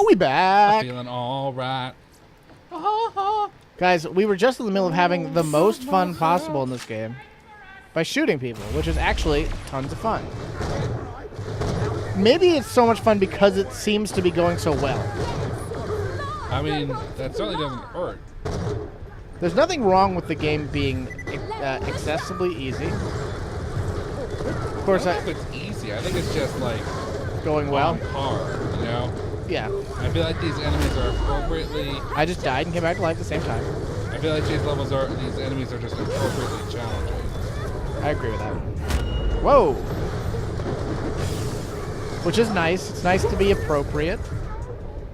we back. I'm feeling all right. Guys, we were just in the middle of having the most fun possible in this game by shooting people, which is actually tons of fun. Maybe it's so much fun because it seems to be going so well. I mean, that certainly doesn't hurt. There's nothing wrong with the game being accessibly easy. Of course, I don't think it's easy. I think it's just like going well. Hard, you know? Yeah. I feel like these enemies are appropriately. I just died and came back to life at the same time. I feel like these enemies are just appropriately challenging. I agree with that. Whoa. Which is nice. It's nice to be appropriate.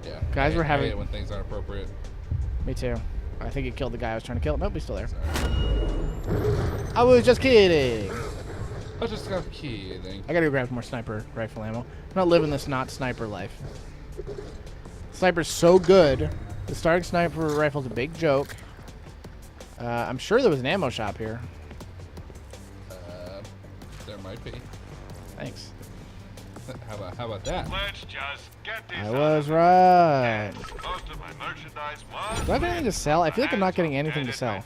Yeah. Guys, we're having. I hate it when things aren't appropriate. Me too. I think he killed the guy I was trying to kill. Nope, he's still there. Sorry. I was just kidding. I just got kidding. I gotta go grab some more sniper rifle ammo. I'm not living this not sniper life. Sniper's so good. The starting sniper rifle's a big joke. I'm sure there was an ammo shop here. There might be. Thanks. How about that? Let's just get this I was right. Most of my merchandise was Do I have anything to sell? I feel like I'm not getting anything to sell.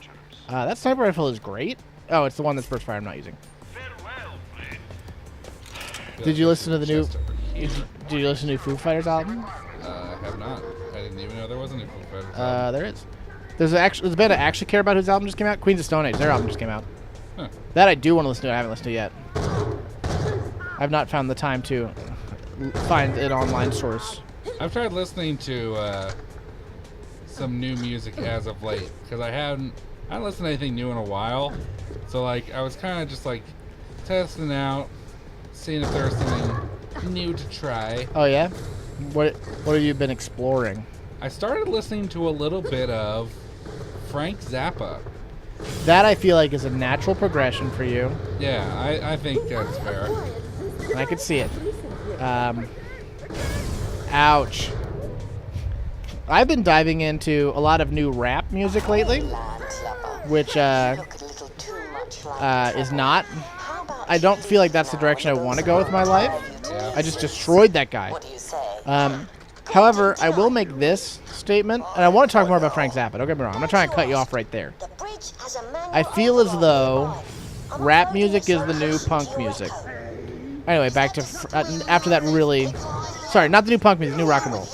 That sniper rifle is great. Oh, it's the one that's burst fire I'm not using. Farewell, friend. Did you listen to the new? Did you listen to the Foo Fighters album? I have not. I didn't even know there was a new Foo Fighters album. There is. There's a band I actually care about whose album just came out. Queens of Stone Age. Their album just came out. Huh. That I do want to listen to. I haven't listened to yet. I've not found the time to find an online source. I've tried listening to some new music as of late because I haven't listened to anything new in a while. So like I was kind of just like testing out, seeing if there's something new to try. Oh yeah, what have you been exploring? I started listening to a little bit of Frank Zappa. That I feel like is a natural progression for you. Yeah, I think that's fair. And I could see it. Ouch. I've been diving into a lot of new rap music lately, which is not. I don't feel like that's the direction I want to go with my life. Yeah. I just destroyed that guy. However, I will make this statement, and I want to talk more about Frank Zappa. Don't get me wrong. I'm not trying to cut you off right there. I feel as though rap music is the new punk music. Anyway, back to after that really... Sorry, not the new punk music, new rock and roll.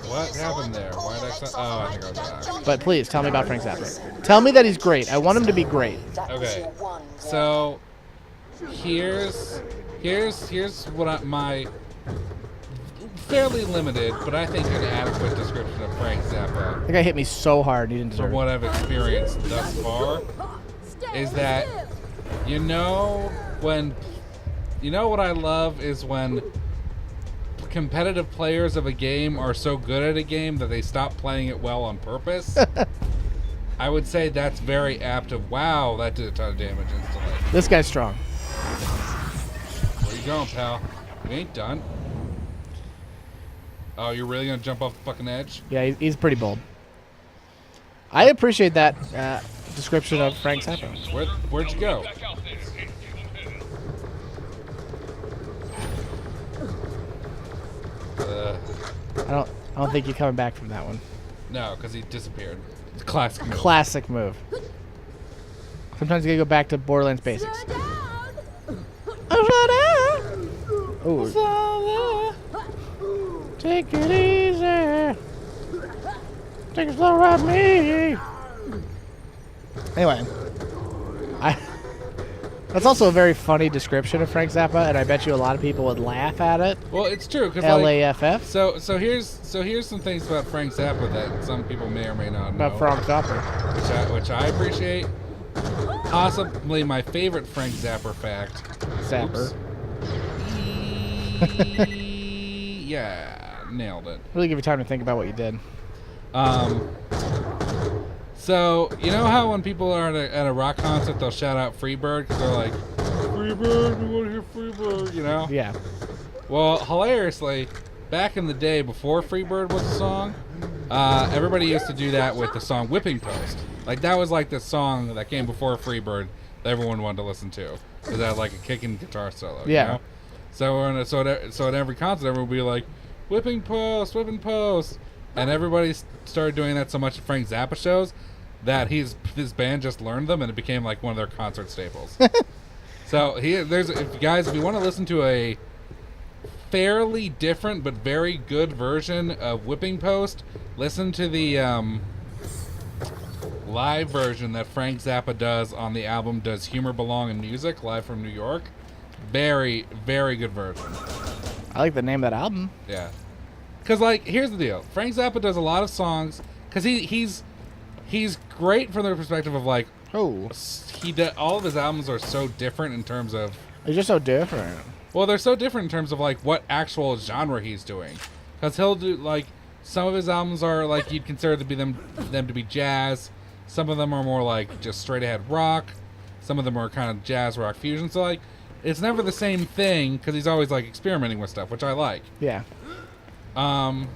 What happened there? Why did I say... Oh, I think I was back. But please, tell me about Frank Zappa. Tell me that he's great. I want him to be great. Okay, so here's what my fairly limited, but I think an adequate description of Frank Zappa. That guy hit me so hard, he didn't deserve From it. what I've experienced thus far, is that what I love is when competitive players of a game are so good at a game that they stop playing it well on purpose. I would say that's very apt of, wow, that did a ton of damage instantly. This guy's strong. Where you going, pal? We ain't done. Oh, you're really gonna jump off the fucking edge? Yeah, he's pretty bold. I appreciate that description of Frank Zappa. Where'd you go? I don't think you're coming back from that one. No, because he disappeared. It's a classic move. Classic move. Sometimes you gotta go back to Borderlands basics. Oh. Take it easy. Take it slow, ride me. Anyway, that's also a very funny description of Frank Zappa, and I bet you a lot of people would laugh at it. Well, it's true because LAFF. So here's some things about Frank Zappa that some people may or may not know. About Frank Zappa, which I appreciate. Possibly my favorite Frank Zappa fact. Zapper. Yeah, nailed it. Really give you time to think about what you did. So, you know how when people are at a rock concert, they'll shout out Freebird because they're like, Freebird, we want to hear Freebird, you know? Yeah. Well, hilariously, back in the day before Freebird was a song, everybody used to do that with the song Whipping Post. Like, that was like the song that came before Freebird that everyone wanted to listen to. Because that had like a kicking guitar solo, yeah. You know? So at every concert, everyone would be like, whipping post, and everybody started doing that so much at Frank Zappa shows that his band just learned them, and it became like one of their concert staples. So if you want to listen to a fairly different but very good version of Whipping Post, listen to the live version that Frank Zappa does on the album Does Humor Belong in Music, live from New York. Very, very good version. I like the name of that album. Yeah. Because, like, here's the deal. Frank Zappa does a lot of songs, because he's great from the perspective of, like, Oh. all of his albums are so different in terms of... They're just so different. Well, they're so different in terms of, like, what actual genre he's doing. Because he'll do, like, some of his albums are, like, you'd consider them to be jazz. Some of them are more, like, just straight-ahead rock. Some of them are kind of jazz-rock fusion. So, like, it's never the same thing, because he's always, like, experimenting with stuff, which I like. Yeah. And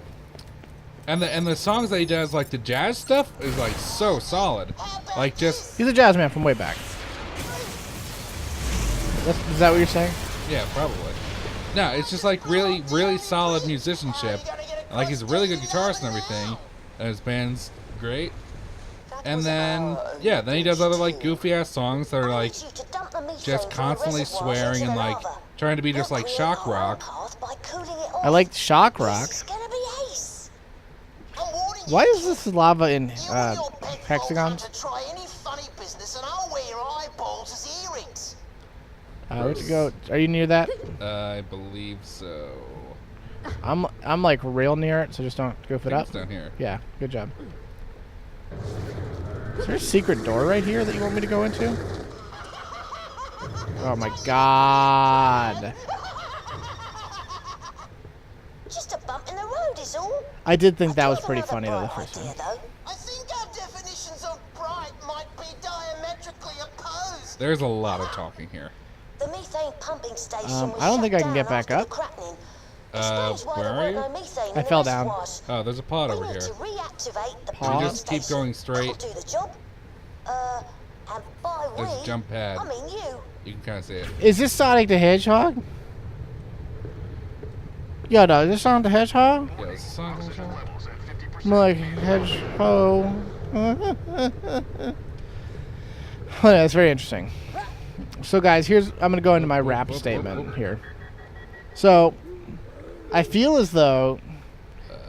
the songs that he does, like, the jazz stuff, is, like, so solid. Like, just... He's a jazz man from way back. Is that what you're saying? Yeah, probably. No, it's just like really, really solid musicianship. And, like, he's a really good guitarist and everything. And his band's great. And then, yeah, then he does other, like, goofy ass songs that are, like, just constantly swearing and, like, trying to be just like shock rock. I like shock rock. Why is this lava in hexagons? Let's go. Are you near that? I believe so. I'm like real near it, so just don't goof it up. It's down here. Yeah, good job. Is there a secret door right here that you want me to go into? Oh my god. Just a bump in the road is all. I did think that was pretty funny though the first time. I think our definitions of bright might be diametrically opposed. There's a lot of talking here. The methane pumping station I don't think I can get back up. Where are you? I fell down. Oh, there's a pod over here. Pod? You just keep going straight. Do the job. And by There's a we, jump pad. I mean you. You can kind of see it. Is this Sonic the Hedgehog? Yo, no, is this Sonic the Hedgehog? Yeah, it's a song. More like Hedgehog. Oh, yeah, it's very interesting. So, guys, I'm going to go into my rap statement here. So, I feel as though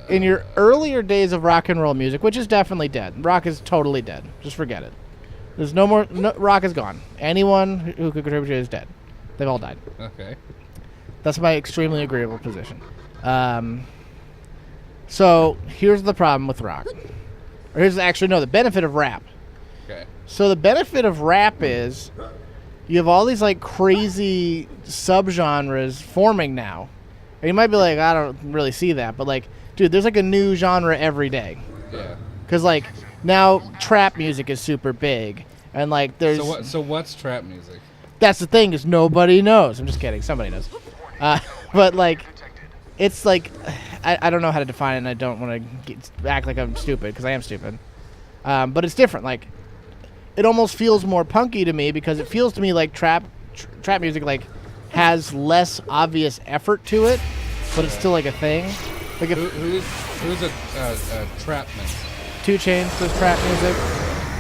in your earlier days of rock and roll music, which is definitely dead. Rock is totally dead. Just forget it. There's no more. Rock is gone. Anyone who could contribute to it is dead. They've all died. Okay. That's my extremely agreeable position. So here's the problem with rock. Or here's the benefit of rap. Okay. So the benefit of rap is you have all these like crazy subgenres forming now. And you might be like, I don't really see that, but like, dude, there's like a new genre every day. Yeah. Because like now trap music is super big, and like there's. So what's trap music? That's the thing, is nobody knows. I'm just kidding. Somebody knows. But like, it's like I don't know how to define it, and I don't want to act like I'm stupid, because I am stupid. But it's different. Like, it almost feels more punky to me, because it feels to me like trap music like has less obvious effort to it, but it's still like a thing. Like if who's a trapman? 2 Chainz does trap music.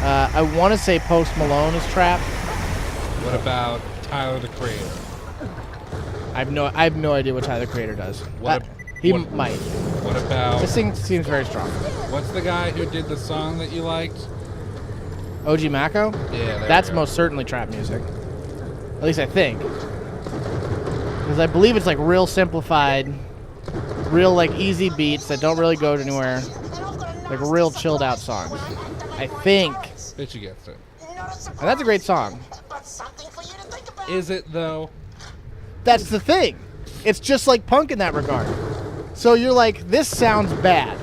I want to say Post Malone is trap. What about Tyler the Creator? I have no idea what Tyler the Creator does. He might. What about... This thing seems very strong. What's the guy who did the song that you liked? OG Mako? Yeah, that's most certainly trap music. At least I think. Because I believe it's like real simplified, real like easy beats that don't really go anywhere. Like real chilled out songs. I think. Bet you gets it. And that's a great song. Is it though? That's the thing. It's just like punk in that regard. So you're like, this sounds bad.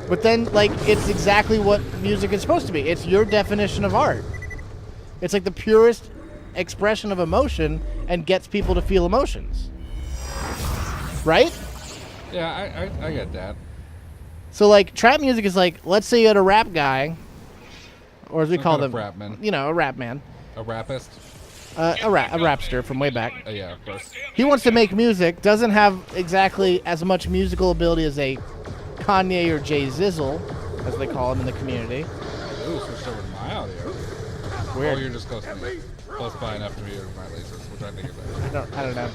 But then, like, it's exactly what music is supposed to be. It's your definition of art. It's like the purest expression of emotion and gets people to feel emotions. Right? Yeah, I get that. So, like, trap music is like, let's say you had a rap guy, or as we Some call kind them, of rap man. you know, a rap man. A rapist? a rapster from way back. Yeah, of course. He wants to make music, doesn't have exactly as much musical ability as a Kanye or Jay Zizzle, as they call him in the community. Ooh, switched over to my audio. Weird. Oh, you're just close to me. Close by enough to hear my lasers, which I think is better. I don't know.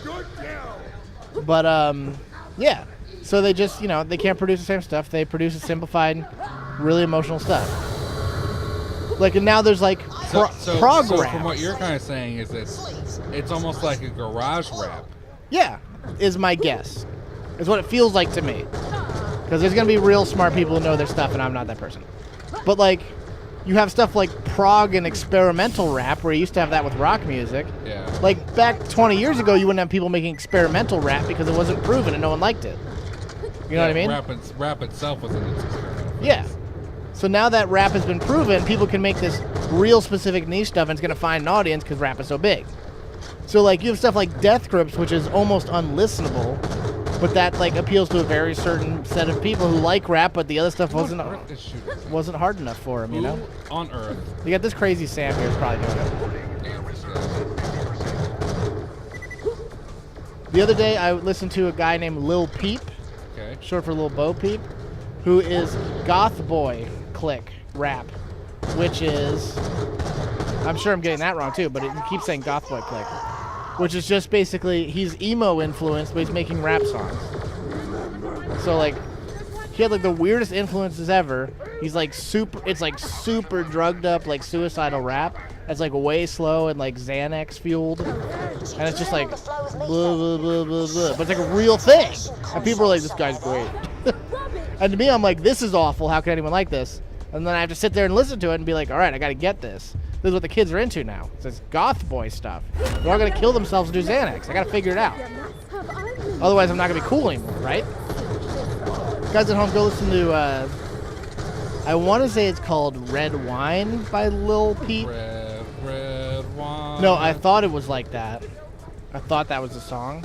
But, yeah. So they just, they can't produce the same stuff. They produce a simplified, really emotional stuff. Like, and now there's, like, prog so rap. from what you're kind of saying is it's almost like a garage rap. Yeah, is my guess. Is what it feels like to me. Because there's going to be real smart people who know their stuff, and I'm not that person. But, like, you have stuff like prog and experimental rap, where you used to have that with rock music. Yeah. Like, back 20 years ago, you wouldn't have people making experimental rap because it wasn't proven and no one liked it. You know what I mean? Rap itself was an experimental. Yeah. So now that rap has been proven, people can make this real specific niche stuff, and it's going to find an audience because rap is so big. So, like, you have stuff like Death Grips, which is almost unlistenable, but that, like, appeals to a very certain set of people who like rap, but the other stuff wasn't hard enough for them, you know? Who on Earth? You got this crazy Sam here is probably doing it. The other day, I listened to a guy named Lil Peep, Okay. short for Lil Bo Peep, who is Goth Boy Click rap, which is, I'm sure I'm getting that wrong too, but it keeps saying Goth Boy Click, which is just basically, he's emo influenced, but he's making rap songs. So, like, he had, like, the weirdest influences ever. He's, like, super drugged up, like, suicidal rap. It's, like, way slow and, like, Xanax fueled. And it's just, like, blah, blah, blah, blah, blah. But it's, like, a real thing. And people are like, this guy's great. And to me, I'm like, this is awful. How can anyone like this? And then I have to sit there and listen to it and be like, all right, I got to get this. This is what the kids are into now. It's this goth boy stuff. They're all going to kill themselves and do Xanax. I got to figure it out. Otherwise, I'm not going to be cool anymore, right? Guys at home, go listen to, I want to say it's called Red Wine by Lil Peep. Red wine. No, I thought it was like that. I thought that was the song.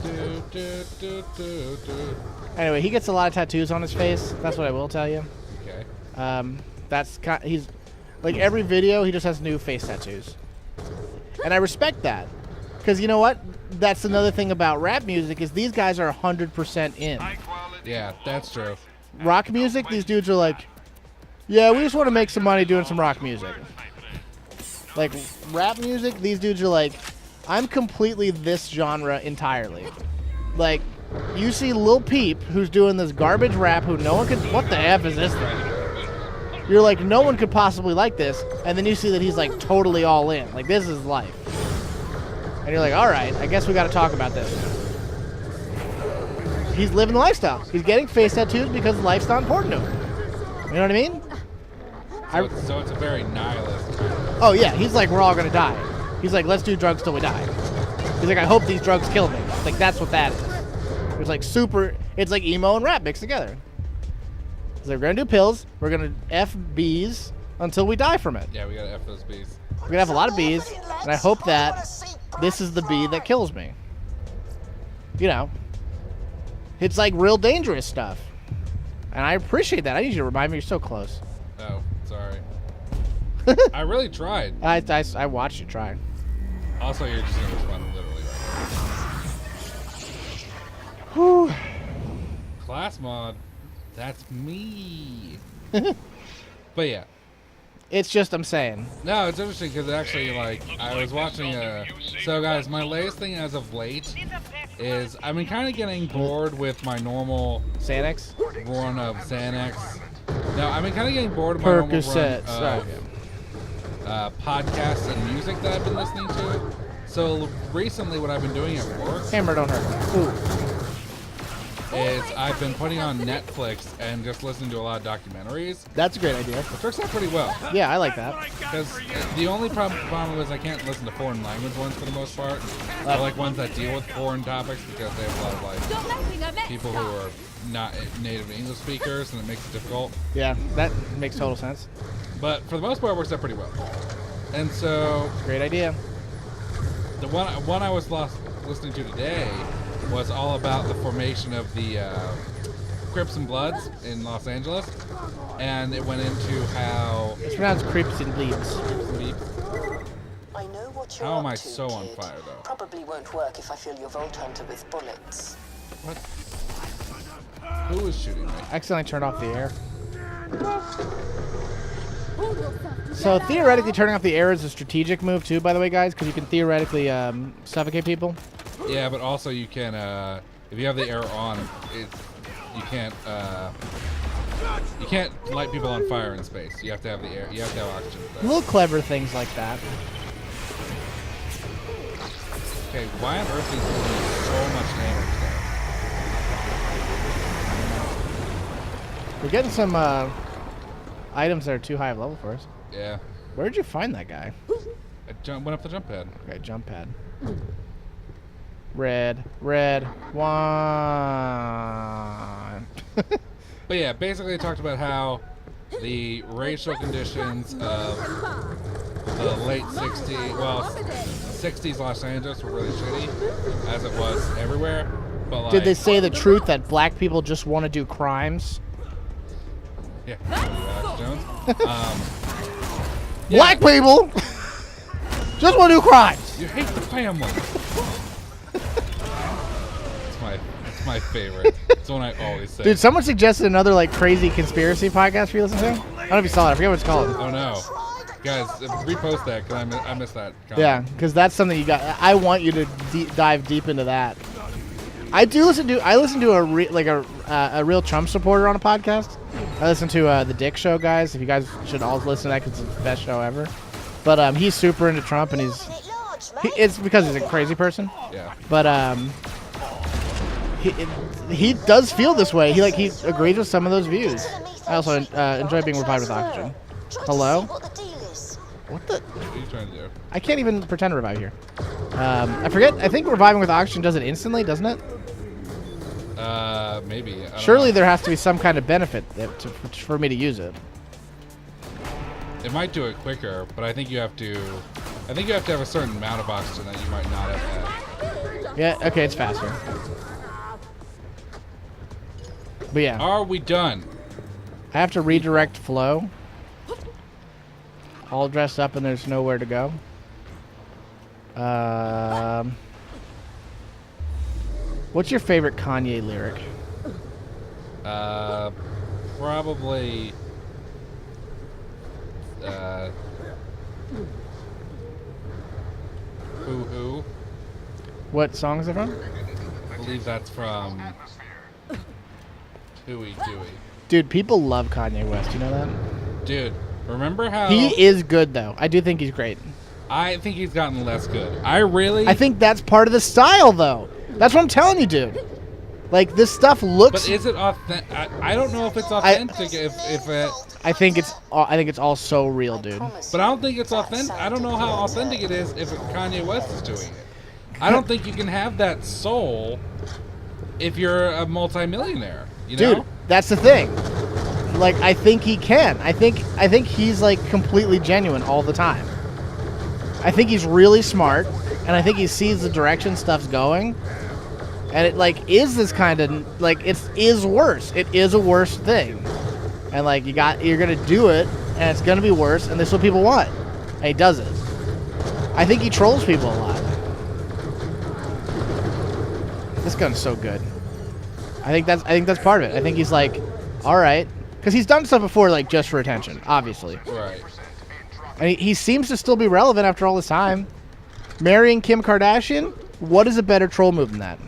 Anyway, he gets a lot of tattoos on his face. That's what I will tell you. Okay. He's like every video, he just has new face tattoos, and I respect that, because you know what? That's another thing about rap music is these guys are 100% in. Yeah, that's true. Rock music, these dudes are like, yeah, we just want to make some money doing some rock music. Like rap music, these dudes are like, I'm completely this genre entirely. Like, you see Lil Peep, who's doing this garbage rap, who no one could, what the F is this thing? You're like, no one could possibly like this, and then you see that he's like totally all in. Like, this is life. And you're like, all right, I guess we got to talk about this. He's living the lifestyle. He's getting face tattoos because life's not important to him. You know what I mean? So it's a very nihilist kind of. Oh, yeah. He's like, we're all going to die. He's like, let's do drugs till we die. He's like, I hope these drugs kill me. Like, that's what that is. It's like it's like emo and rap mixed together. So we're going to do pills. We're going to F bees until we die from it. Yeah, we gotta F those bees. We're going to have a lot of bees, and I hope that this is the bee that kills me. You know. It's like real dangerous stuff. And I appreciate that. I need you to remind me you're so close. Oh, sorry. I really tried. I watched you try. Also, you're just gonna respond literally right Whew. now. Class mod. That's me. But yeah. It's just, I'm saying. No, it's interesting because actually, like, I was watching so guys, my latest thing as of late is I've been kind of getting bored with my normal Xanax? run of Xanax. No, I've been kind of getting bored of my normal run Percocets. of podcasts and music that I've been listening to. So recently, what I've been doing at work Hammer don't hurt. Ooh. is I've been putting on Netflix and just listening to a lot of documentaries, That's a great idea. which works out pretty well. Yeah, I like that. Because the only problem is I can't listen to foreign language ones for the most part. I like ones that deal with foreign topics because they have a lot of like people who are not native English speakers, and it makes it difficult. Yeah, that makes total sense. But for the most part, it works out pretty well. And so Great idea. the one I was listening to today was all about the formation of the Crips and Bloods in Los Angeles, and it went into how It's pronounced creeps and bleeps. I know what what you're How am up I to, so on kid. fire, though? Probably won't work if I fill your Vault Hunter with bullets. What? Who was shooting me? I accidentally turned off the air. So theoretically, turning off the air is a strategic move too, by the way, guys, because you can theoretically suffocate people. Yeah, but also you can, if you have the air on, you can't light people on fire in space. You have to have the air. You have to have oxygen. Little clever things like that. Okay, why on earth is he doing so much damage there? We're getting some items that are too high of level for us. Yeah. Where did you find that guy? I went up the jump pad. Okay, jump pad. Red, one. But yeah, basically it talked about how the racial conditions of the late 60s Los Angeles were really shitty, as it was everywhere. But like, Did they say the truth that black people just want to do crimes? Yeah, Alex Jones. Yeah. Black people just want to do crimes. You hate the family. It's my favorite. It's one I always say. Dude, someone suggested another like crazy conspiracy podcast for you to listen to. I don't know if you saw it. I forget what it's called. Oh no, guys, repost that because I missed that. Comment. Yeah, because that's something you got. I want you to dive deep into that. I listen to a real Trump supporter on a podcast. I listen to the Dick Show, guys. If you guys should all listen to that because it's the best show ever. But he's super into Trump, and it's because he's a crazy person. Yeah. But he does feel this way. He agrees with some of those views. I also enjoy being revived with oxygen. Hello? What the? What are you trying to do? I can't even pretend to revive here. I forget. I think reviving with oxygen does it instantly, doesn't it? Maybe. I don't Surely know. there has to be some kind of benefit for me to use it. It might do it quicker, but I think you have to. I think you have to have a certain amount of oxygen that you might not have had. Yeah. Okay, it's faster. But yeah, Are we done? I have to redirect flow. All dressed up and there's nowhere to go. What's your favorite Kanye lyric? Probably. Hoo-hoo. What song is it from? I believe that's from Huey Dewey. Dude, people love Kanye West. You know that? Dude, remember how He is good though. I do think he's great. I think he's gotten less good. I think that's part of the style though. That's what I'm telling you, dude. Like this stuff looks. But is it authentic? I don't know if it's authentic. If it. I think it's all so real, dude. But I don't think it's authentic. I don't know how authentic it is if Kanye West is doing it. I don't think you can have that soul if you're a multimillionaire. You know? Dude, that's the thing. Like I think he can. I think he's like completely genuine all the time. I think he's really smart, and I think he sees the direction stuff's going. And it like is this kind of like is worse. It is a worse thing. And like you're gonna do it, and it's gonna be worse, and this is what people want. And he does it. I think he trolls people a lot. This gun's so good. I think that's part of it. I think he's like, all right, because he's done stuff before, like just for attention, obviously. Right. And he seems to still be relevant after all this time. Marrying Kim Kardashian, what is a better troll move than that?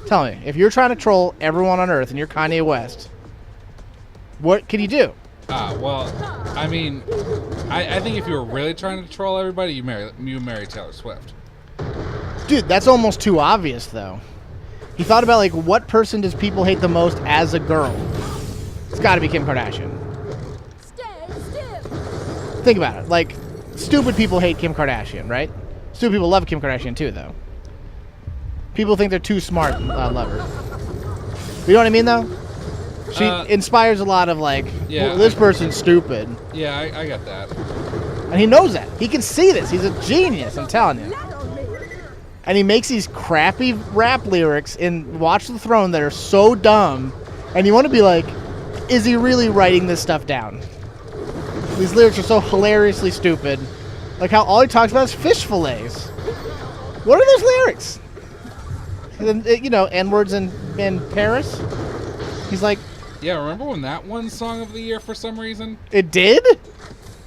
Tell me, if you're trying to troll everyone on Earth and you're Kanye West, what can you do? Well, I mean, I think if you were really trying to troll everybody, you marry Taylor Swift. Dude, that's almost too obvious, though. He thought about, like, what person does people hate the most as a girl? It's got to be Kim Kardashian. Think about it. Like, stupid people hate Kim Kardashian, right? Stupid people love Kim Kardashian, too, though. People think they're too smart and love her. You know what I mean, though? She inspires a lot of, like, yeah, well, this person's stupid. Yeah, I got that. And he knows that. He can see this. He's a genius, I'm telling you. And he makes these crappy rap lyrics in Watch the Throne that are so dumb. And you want to be like, is he really writing this stuff down? These lyrics are so hilariously stupid. Like how all he talks about is fish fillets. What are those lyrics? And then, you know, N-words in Paris. He's like, Yeah, remember when that won Song of the Year for some reason? it did?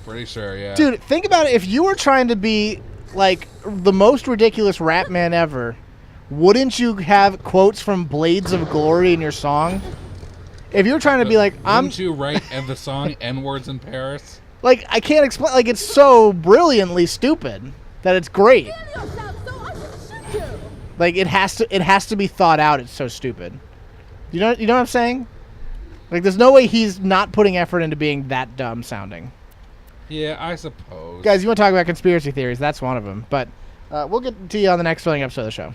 Pretty sure, yeah. Dude, think about it. If you were trying to be like the most ridiculous rap man ever, wouldn't you have quotes from Blades of Glory in your song? If you were trying to be like, Wouldn't you write the song N-words in Paris? like, I can't explain. Like, it's so brilliantly stupid that it's great. Like, it has to be thought out. It's so stupid. You know what I'm saying? Like, there's no way he's not putting effort into being that dumb sounding. Yeah, I suppose. Guys, you want to talk about conspiracy theories? That's one of them. But we'll get to you on the next filling episode of the show.